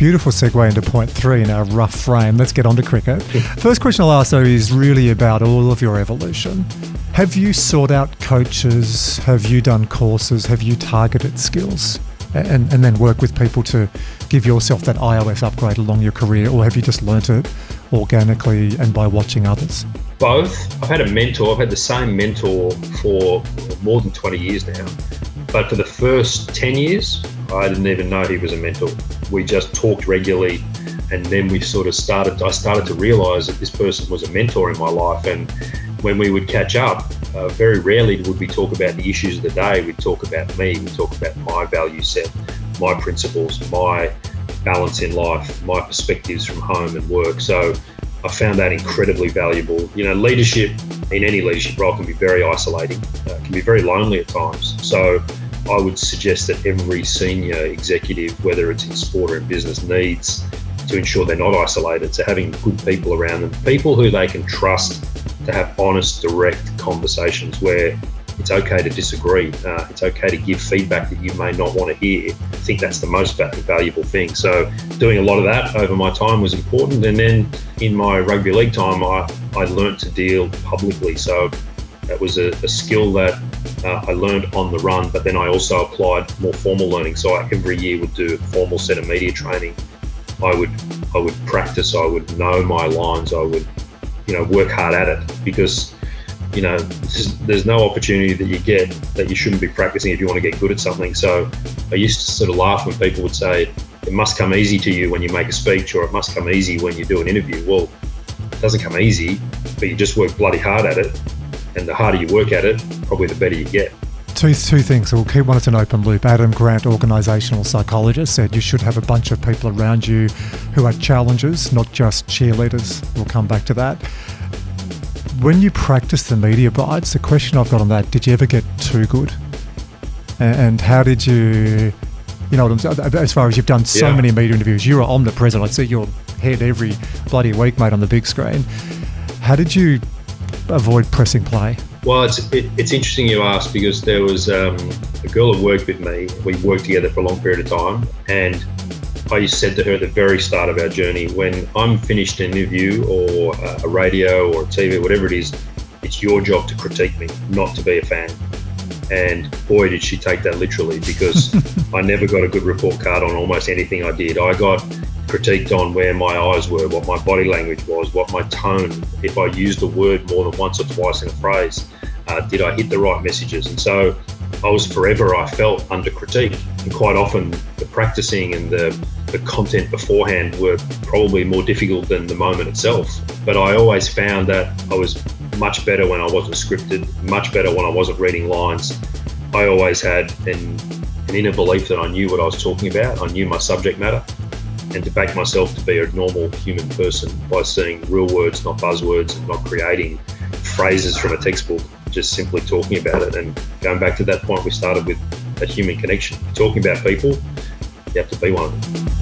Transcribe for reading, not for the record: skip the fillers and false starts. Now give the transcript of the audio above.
Beautiful segue into point 3 in our rough frame. Let's get on to cricket. First question I'll ask, though, is really about all of your evolution. Have you sought out coaches? Have you done courses? Have you targeted skills? And then work with people to give yourself that iOS upgrade along your career? Or have you just learnt it organically and by watching others? Both. I've had a mentor. I've had the same mentor for more than 20 years now. But for the first 10 years, I didn't even know he was a mentor. We just talked regularly, and then I started to realise that this person was a mentor in my life. And when we would catch up, very rarely would we talk about the issues of the day. We'd talk about me, we'd talk about my value set, my principles, my balance in life, my perspectives from home and work. So I found that incredibly valuable. You know, leadership in any leadership role can be very isolating, can be very lonely at times. So I would suggest that every senior executive, whether it's in sport or in business, needs to ensure they're not isolated. So having good people around them, people who they can trust to have honest, direct conversations where it's okay to disagree. It's okay to give feedback that you may not want to hear. I think that's the most valuable thing. So doing a lot of that over my time was important. And then in my rugby league time, I learnt to deal publicly. So that was a skill that I learned on the run, but then I also applied more formal learning. So I every year would do a formal set of media training. I would practice, I would know my lines, I would, work hard at it, because there's no opportunity that you get that you shouldn't be practicing if you want to get good at something. So I used to sort of laugh when people would say, it must come easy to you when you make a speech, or it must come easy when you do an interview. Well, it doesn't come easy, but you just work bloody hard at it. And the harder you work at it, probably the better you get. Two things. We'll keep one as an open loop. Adam Grant, organisational psychologist, said you should have a bunch of people around you who are challengers, not just cheerleaders. We'll come back to that. When you practice the media bites, the question I've got on that, did you ever get too good? And how did you, as far as you've done so many media interviews, you're omnipresent. I see your head every bloody week, mate, on the big screen. How did you avoid pressing play? Well, it's interesting you ask, because there was a girl who worked with me. We worked together for a long period of time, and I said to her at the very start of our journey, when I'm finished an interview or a radio or a TV, whatever it is, it's your job to critique me, not to be a fan. And boy, did she take that literally, because I never got a good report card on almost anything I did. I got critiqued on where my eyes were, what my body language was, what my tone, if I used a word more than once or twice in a phrase, did I hit the right messages? And so I felt under critique. And quite often the practicing and the content beforehand were probably more difficult than the moment itself. But I always found that I was much better when I wasn't scripted, much better when I wasn't reading lines. I always had an inner belief that I knew what I was talking about. I knew my subject matter. And to back myself to be a normal human person by seeing real words, not buzzwords, and not creating phrases from a textbook, just simply talking about it. And going back to that point we started with, that human connection. Talking about people, you have to be one of them.